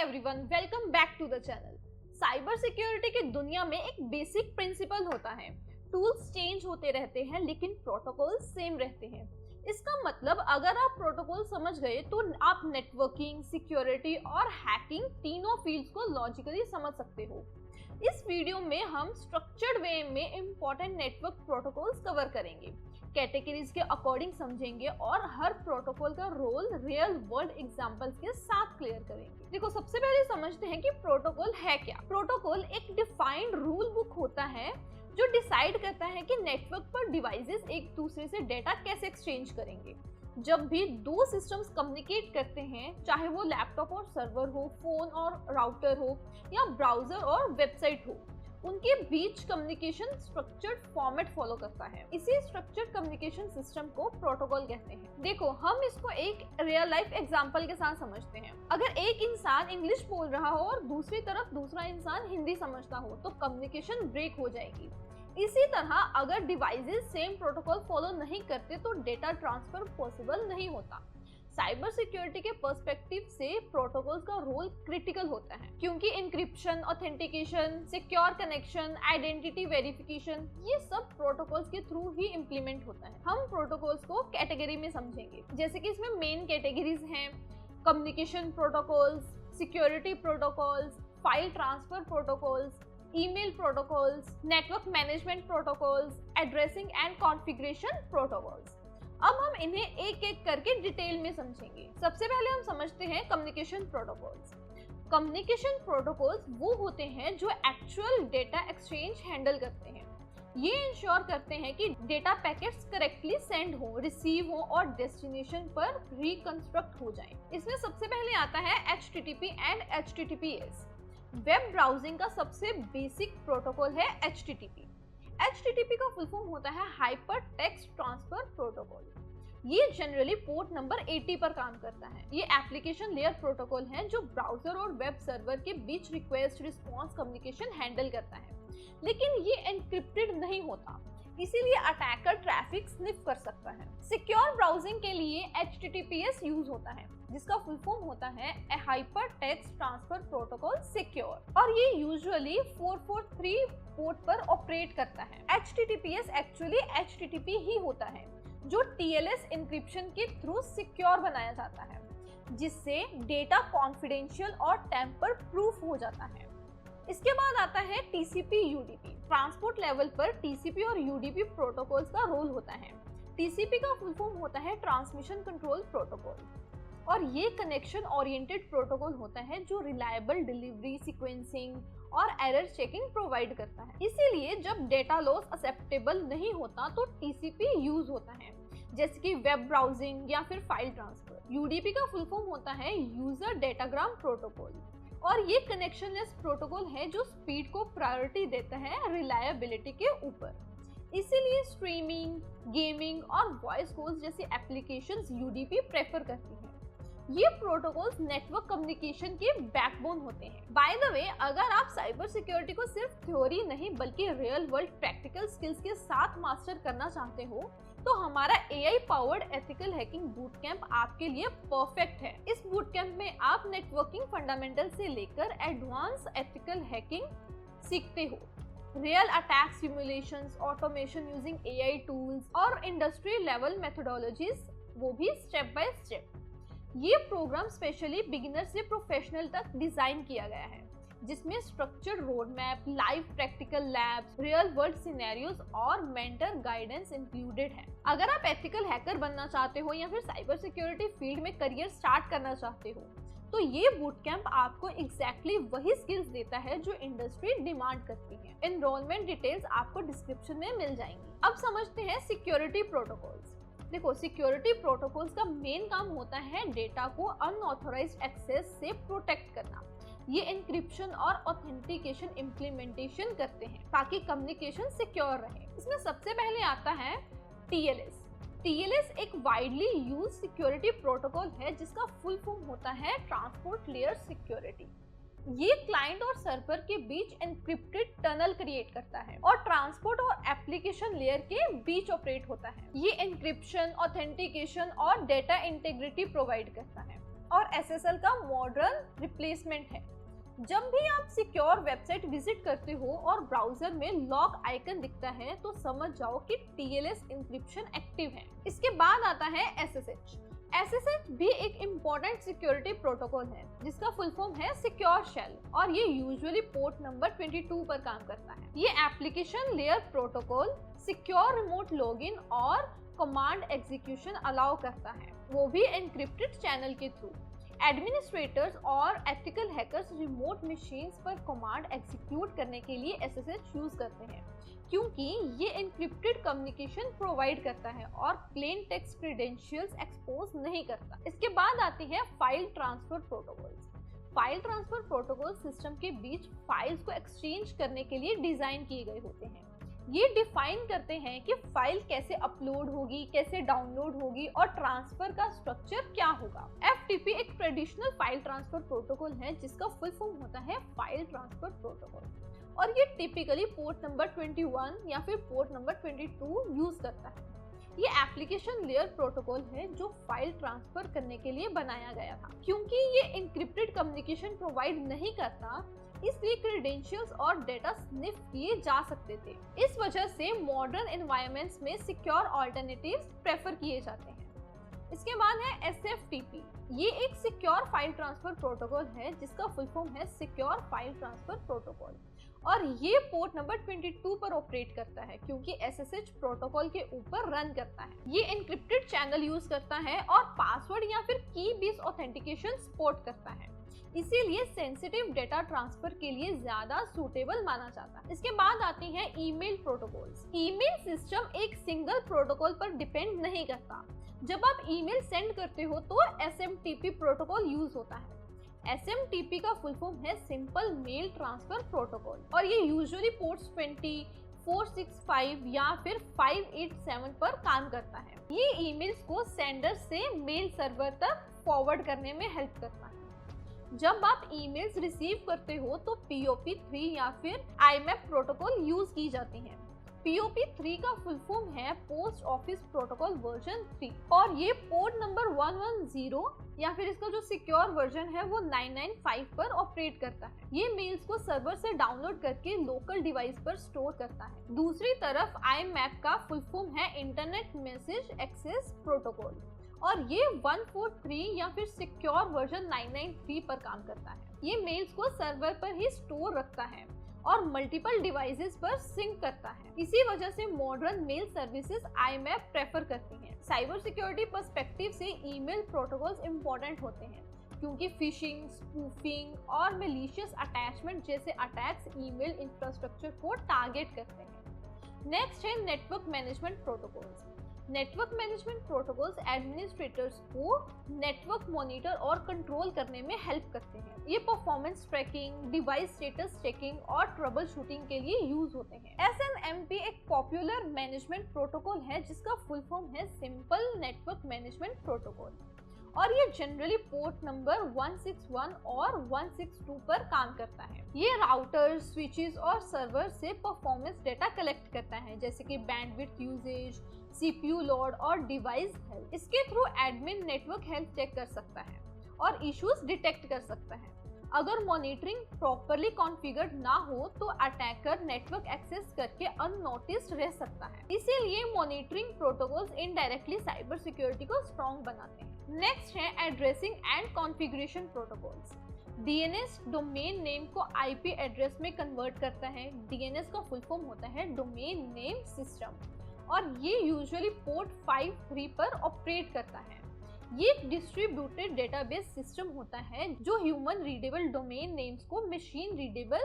Everyone, welcome back to the channel. Cyber security की दुनिया में एक बेसिक प्रिंसिपल होता है, टूल्स चेंज होते रहते हैं लेकिन प्रोटोकॉल सेम रहते हैं। इसका मतलब अगर आप प्रोटोकॉल समझ गए तो आप नेटवर्किंग, सिक्योरिटी और हैकिंग तीनों फील्ड्स को लॉजिकली समझ सकते हो। इस वीडियो में हम स्ट्रक्चर्ड वे में इंपॉर्टेंट नेटवर्क प्रोटोकॉल्स कवर करेंगे, कैटेगरीज के अकॉर्डिंग समझेंगे और हर प्रोटोकॉल का रोल रियल वर्ल्ड एग्जांपल्स के साथ क्लियर करेंगे। देखो, सबसे पहले समझते हैं कि प्रोटोकॉल है क्या। प्रोटोकॉल एक डिफाइंड रूल बुक होता है जो डिसाइड करता है कि नेटवर्क पर डिवाइसेस एक दूसरे से डेटा कैसे एक्सचेंज करेंगे। जब भी दो सिस्टम्स कम्युनिकेट करते हैं, चाहे वो लैपटॉप और सर्वर हो, फोन और राउटर हो या ब्राउजर और वेबसाइट हो, उनके बीच कम्युनिकेशन स्ट्रक्चर्ड फॉर्मेट फॉलो करता है। इसी स्ट्रक्चर्ड कम्युनिकेशन सिस्टम को प्रोटोकॉल कहते हैं। देखो, हम इसको एक रियल लाइफ एग्जांपल के साथ समझते हैं। अगर एक इंसान इंग्लिश बोल रहा हो और दूसरी तरफ दूसरा इंसान हिंदी समझता हो तो कम्युनिकेशन ब्रेक हो जाएगी। इसी तरह अगर डिवाइसेस सेम प्रोटोकॉल फॉलो नहीं करते तो डेटा ट्रांसफर पॉसिबल नहीं होता। साइबर सिक्योरिटी के पर्सपेक्टिव से प्रोटोकॉल्स का रोल क्रिटिकल होता है, क्योंकि encryption, authentication, secure connection, identity verification, ये सब प्रोटोकॉल्स के थ्रू ही इम्प्लीमेंट होता है। हम प्रोटोकॉल्स को कैटेगरी में समझेंगे, जैसे कि इसमें मेन कैटेगरीज हैं communication protocols, security protocols, file transfer protocols, email protocols, network management protocols, addressing and configuration protocols. अब हम इन्हें एक एक करके डिटेल में समझेंगे। सबसे पहले हम समझते हैं कम्युनिकेशन प्रोटोकॉल्स। कम्युनिकेशन प्रोटोकॉल्स वो होते हैं जो एक्चुअल डेटा एक्सचेंज हैंडल करते हैं। ये इंश्योर करते हैं कि डेटा पैकेट्स करेक्टली सेंड हो, रिसीव हो और डेस्टिनेशन पर रिकंस्ट्रक्ट हो जाएं। इसमें सबसे पहले आता है HTTP and HTTPS। Web browsing का सबसे बेसिक प्रोटोकॉल है HTTP। HTTP का फुल फॉर्म होता है हाइपर टेक्स्ट ट्रांसफर प्रोटोकॉल। ये जनरली पोर्ट नंबर 80 पर काम करता है। ये एप्लीकेशन लेयर प्रोटोकॉल है जो ब्राउजर और वेब सर्वर के बीच रिक्वेस्ट रिस्पॉन्स कम्युनिकेशन हैंडल करता है, लेकिन ये एन्क्रिप्टेड नहीं होता, इसीलिए अटैकर ट्रैफिक स्निफ कर सकता है। सिक्योर ब्राउजिंग के लिए HTTPS यूज होता है, जिसका फुल फॉर्म होता है hyper text transfer protocol secure, और ये यूजुअली 443 पोर्ट पर ऑपरेट करता है। HTTPS एक्चुअली HTTP ही होता है, जो TLS इंक्रिप्शन के थ्रू सिक्योर बनाया जाता है, जिससे डेटा कॉन्फिडेंशियल और टेम्पर प्रूफ हो जाता है। इसके बाद आता है TCP/UDP। ट्रांसपोर्ट लेवल पर TCP और UDP प्रोटोकॉल्स का रोल होता है। TCP का फुल फॉर्म होता है ट्रांसमिशन कंट्रोल प्रोटोकॉल, और ये कनेक्शन ओरिएंटेड प्रोटोकॉल होता है जो रिलायबल डिलीवरी, सीक्वेंसिंग और एरर चेकिंग प्रोवाइड करता है। इसीलिए जब डेटा लॉस एक्सेप्टेबल नहीं होता तो TCP यूज होता है, जैसे कि वेब ब्राउजिंग या फिर फाइल ट्रांसफर। UDP का फुल फॉर्म होता है यूजर डेटाग्राम प्रोटोकॉल, और ये कनेक्शनलेस प्रोटोकॉल है जो स्पीड को प्रायोरिटी देता है रिलायबिलिटी के ऊपर। इसीलिए स्ट्रीमिंग, गेमिंग और वॉइस कॉल्स जैसी एप्लीकेशंस UDP प्रेफर करती हैं। ये प्रोटोकॉल्स नेटवर्क कम्युनिकेशन के बैकबोन होते हैं। बाय द वे, अगर आप साइबर सिक्योरिटी को सिर्फ थ्योरी नहीं बल्कि रियल वर्ल्ड प्रैक्टिकल स्किल्स के साथ मास्टर करना चाहते हो तो हमारा AI powered ethical hacking boot camp आपके लिए परफेक्ट है। इस बूट कैंप में आप नेटवर्किंग फंडामेंटल से लेकर एडवांस एथिकल हैकिंग सीखते हो, real attack simulations, automation using AI tools और इंडस्ट्री लेवल मेथोडोलॉजीज, वो भी स्टेप बाय स्टेप। ये प्रोग्राम स्पेशली बिगिनर से प्रोफेशनल तक डिजाइन किया गया है, जिसमें structured road map, live practical labs, real world scenarios और मेंटर गाइडेंस इंक्लूडेड है। अगर आप एथिकल हैकर बनना चाहते हो या फिर साइबर सिक्योरिटी फील्ड में करियर स्टार्ट करना चाहते हो तो ये बूट कैंप आपको एग्जैक्टली वही स्किल्स देता है जो इंडस्ट्री डिमांड करती है। एनरोलमेंट डिटेल्स आपको डिस्क्रिप्शन में मिल जाएंगी। अब समझते हैं सिक्योरिटी प्रोटोकॉल्स। देखो, सिक्योरिटी प्रोटोकॉल्स का मेन काम होता है डेटा को अनऑथोराइज्ड एक्सेस से प्रोटेक्ट करना। ये इंक्रिप्शन और ऑथेंटिकेशन इम्प्लीमेंटेशन करते हैं ताकि कम्युनिकेशन सिक्योर रहे। इसमें सबसे पहले आता है TLS। TLS एक वाइडली यूज सिक्योरिटी प्रोटोकॉल है जिसका फुल फॉर्म होता है ट्रांसपोर्ट लेयर सिक्योरिटी। ये क्लाइंट और सर्वर के बीच एन्क्रिप्टेड टनल क्रिएट करता है और ट्रांसपोर्ट और एप्लीकेशन लेयर के बीच ऑपरेट होता है। ये एन्क्रिप्शन, ऑथेंटिकेशन और डेटा इंटीग्रिटी प्रोवाइड करता है। और SSL का मॉडर्न रिप्लेसमेंट है। जब भी आप सिक्योर वेबसाइट विजिट करते हो और ब्राउजर में लॉक आइकन दिखता है तो समझ जाओ कि TLS इंक्रिप्शन एक्टिव है। इसके बाद आता है SSH। SSH भी एक इम्पोर्टेंट सिक्योरिटी प्रोटोकॉल है जिसका फुल फॉर्म है सिक्योर शेल और ये यूजुअली पोर्ट नंबर 22 पर काम करता है। ये application layer protocol secure remote login और कमांड एग्जीक्यूशन अलाउ करता है, वो भी एनक्रिप्टेड चैनल के थ्रू। एडमिनिस्ट्रेटर्स और एथिकल हैकर्स रिमोट मशीन्स पर कमांड एग्जीक्यूट करने के लिए SSH यूज करते हैं क्योंकि ये एनक्रिप्टेड कम्युनिकेशन प्रोवाइड करता है और प्लेन टेक्स्ट क्रेडेंशियल्स एक्सपोज नहीं करता। इसके बाद आती है file transfer protocols. File transfer protocol system के बीच फाइल्स को एक्सचेंज करने के लिए डिजाइन किए गए होते हैं। ये डिफाइन करते हैं कि फाइल कैसे अपलोड होगी, कैसे डाउनलोड होगी और ट्रांसफर का स्ट्रक्चर क्या होगा। FTP एक ट्रेडिशनल फाइल ट्रांसफर प्रोटोकॉल है जिसका फुल फॉर्म होता है फाइल ट्रांसफर प्रोटोकॉल और ये टिपिकली पोर्ट नंबर 21 या फिर पोर्ट नंबर 22 यूज करता है। ये एप्लीकेशन लेयर प्रोटोकॉल है जो फाइल ट्रांसफर करने के लिए बनाया गया था। क्योंकि ये एन्क्रिप्टेड कम्युनिकेशन प्रोवाइड नहीं करता इसलिए क्रेडेंशियल्स और डेटा स्निफ किए जा सकते थे। इस वजह से मॉडर्न एनवायरनमेंट्स में सिक्योर ऑल्टरनेटिव्स प्रेफर किए जाते हैं। इसके बाद है SFTP। ये एक सिक्योर फाइल ट्रांसफर प्रोटोकॉल है जिसका फुल फॉर्म है सिक्योर फाइल ट्रांसफर प्रोटोकॉल और ये पोर्ट नंबर 22 पर ऑपरेट करता है क्योंकि SSH प्रोटोकॉल के ऊपर रन करता है। ये एनक्रिप्टेड चैनल यूज करता है और पासवर्ड या फिर की बेस्ड ऑथेंटिकेशन सपोर्ट करता है, इसीलिए सेंसिटिव डेटा ट्रांसफर के लिए ज्यादा सूटेबल माना जाता है। इसके बाद आती है ईमेल प्रोटोकॉल्स। ईमेल सिस्टम एक सिंगल प्रोटोकॉल पर डिपेंड नहीं करता। जब आप ईमेल सेंड करते हो तो SMTP प्रोटोकॉल यूज होता है। SMTP का फुल फॉर्म है सिंपल मेल ट्रांसफर प्रोटोकॉल और ये यूजुअली पोर्ट्स 20, 465 या फिर 587 पर काम करता है। ये ईमेल्स को सेंडर से मेल सर्वर तक फॉरवर्ड करने में हेल्प करता है। जब आप ईमेल्स रिसीव करते हो तो POP3 या फिर IMAP प्रोटोकॉल यूज की जाती है। POP3 का फुल फॉर्म है पोस्ट ऑफिस प्रोटोकॉल वर्जन 3 और ये पोर्ट नंबर 110 या फिर इसका जो सिक्योर वर्जन है वो 995 पर ऑपरेट करता है। ये मेल्स को सर्वर से डाउनलोड करके लोकल डिवाइस पर स्टोर करता है। दूसरी तरफ IMAP का फुल फॉर्म है इंटरनेट मैसेज एक्सेस प्रोटोकॉल और ये 143 या फिर सिक्योर वर्जन 993 पर काम करता है। ये मेल्स को सर्वर पर ही स्टोर रखता है और मल्टीपल डिवाइसेस पर सिंक करता है। इसी वजह से modern mail services IMAP prefer करती हैं। साइबर सिक्योरिटी पर्सपेक्टिव से ईमेल प्रोटोकॉल्स इंपॉर्टेंट होते हैं क्योंकि फिशिंग, स्पूफिंग और मैलिशियस अटैचमेंट जैसे अटैक्स ईमेल इंफ्रास्ट्रक्चर को टारगेट करते हैं। नेक्स्ट है network management protocols. Network management protocols administrators को नेटवर्क मॉनिटर और कंट्रोल करने में हेल्प करते हैं। ये performance tracking, device status checking और ट्रबल शूटिंग के लिए यूज होते हैं। SNMP एक पॉपुलर मैनेजमेंट प्रोटोकॉल है जिसका फुल फॉर्म है सिंपल नेटवर्क मैनेजमेंट प्रोटोकॉल और ये जनरली पोर्ट नंबर 161 और 162 पर काम करता है। ये राउटर, स्विचेस और सर्वर से परफॉर्मेंस डेटा कलेक्ट करता है जैसे कि बैंडविड्थ यूजेज, CPU लोड और डिवाइस हेल्थ। इसके through admin network health check कर सकता है और इश्यूज डिटेक्ट कर सकता है। अगर मॉनिटरिंग प्रॉपरली कॉन्फ़िगर्ड ना हो तो अटैकर नेटवर्क एक्सेस करके अननोटिस्ड रह सकता है। इसीलिए monitoring protocols indirectly cyber security को स्ट्रॉन्ग बनाते हैं। नेक्स्ट है addressing and configuration protocols. DNS domain name को IP एड्रेस में कन्वर्ट करता है। DNS का फुल फॉर्म होता है डोमेन नेम सिस्टम और ये यूजुअली पोर्ट 53 पर ऑपरेट करता है। ये एक डिस्ट्रीब्यूटेड डेटाबेस सिस्टम होता है जो ह्यूमन रीडेबल डोमेन नेम्स को मशीन रीडेबल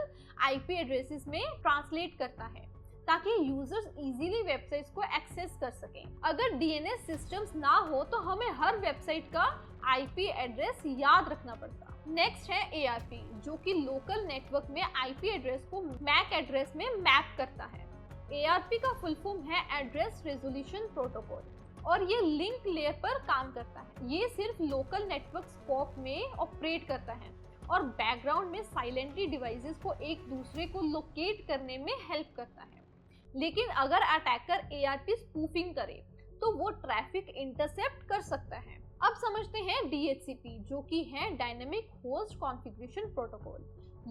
IP एड्रेसेस में ट्रांसलेट करता है ताकि यूजर्स इजीली वेबसाइट्स को एक्सेस कर सकें। अगर DNS सिस्टम्स ना हो तो हमें हर वेबसाइट का IP एड्रेस याद रखना पड़ता। नेक्स्ट है ARP जो कि लोकल नेटवर्क में IP एड्रेस को MAC एड्रेस में मैप करता है। ARP का फुल फॉर्म है एड्रेस रेजोल्यूशन प्रोटोकॉल और ये लिंक लेयर पर काम करता है। ये सिर्फ लोकल नेटवर्क स्कोप में ऑपरेट करता है और बैकग्राउंड में साइलेंटली डिवाइसेस को एक दूसरे को लोकेट करने में हेल्प करता है। लेकिन अगर अटैकर ARP स्पूफिंग करे तो वो ट्रैफिक इंटरसेप्ट कर सकता है। अब समझते हैं DHCP, जो कि है डायनेमिक होस्ट कॉन्फ़िगरेशन प्रोटोकॉल।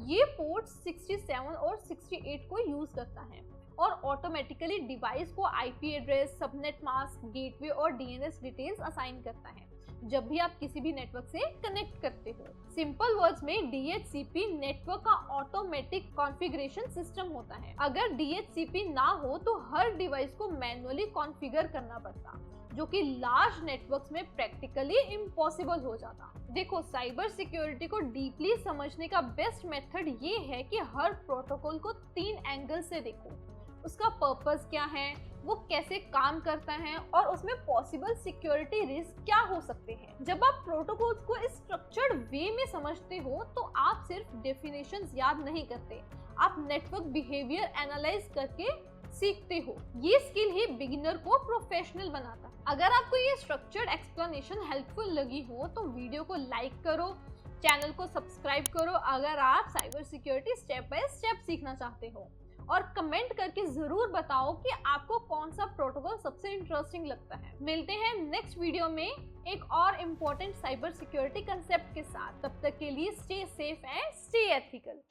ये पोर्ट 67 और 68 को यूज करता है और ऑटोमेटिकली डिवाइस को IP address, subnet mask, gateway और DNS डिटेल्स असाइन करता है जब भी आप किसी भी नेटवर्क से कनेक्ट करते हो। सिंपल वर्ड्स में DHCP नेटवर्क का ऑटोमेटिक कॉन्फ़िगरेशन सिस्टम होता है। अगर DHCP ना हो तो हर डिवाइस को मैन्युअली कॉन्फ़िगर करना पड़ता, जो कि लार्ज नेटवर्क्स में प्रैक्टिकली इम्पॉसिबल हो जाता। देखो, साइबर सिक्योरिटी को डीपली समझने का बेस्ट मेथड ये है कि हर प्रोटोकॉल को 3 एंगल से देखो। उसका पर्पस क्या है, वो कैसे काम करता है और उसमें पॉसिबल सिक्योरिटी रिस्क क्या हो सकते हैं। जब आप प्रोटोकॉल्स को इस स्ट्रक्चर्ड वे में समझते हो तो आप सिर्फ डेफिनेशंस याद नहीं करते, आप नेटवर्क बिहेवियर एनालाइज करके सीखते हो। ये स्किल ही बिगिनर को प्रोफेशनल बनाता है। अगर आपको ये स्ट्रक्चर्ड एक्सप्लेनेशन हेल्पफुल लगी हो तो वीडियो को लाइक करो, चैनल को सब्सक्राइब करो अगर आप cyber security step by step सीखना चाहते हो, और कमेंट करके जरूर बताओ कि आपको कौन सा प्रोटोकॉल सबसे इंटरेस्टिंग लगता है। मिलते हैं नेक्स्ट वीडियो में एक और इम्पोर्टेंट साइबर सिक्योरिटी कंसेप्ट के साथ। तब तक के लिए stay safe and stay ethical.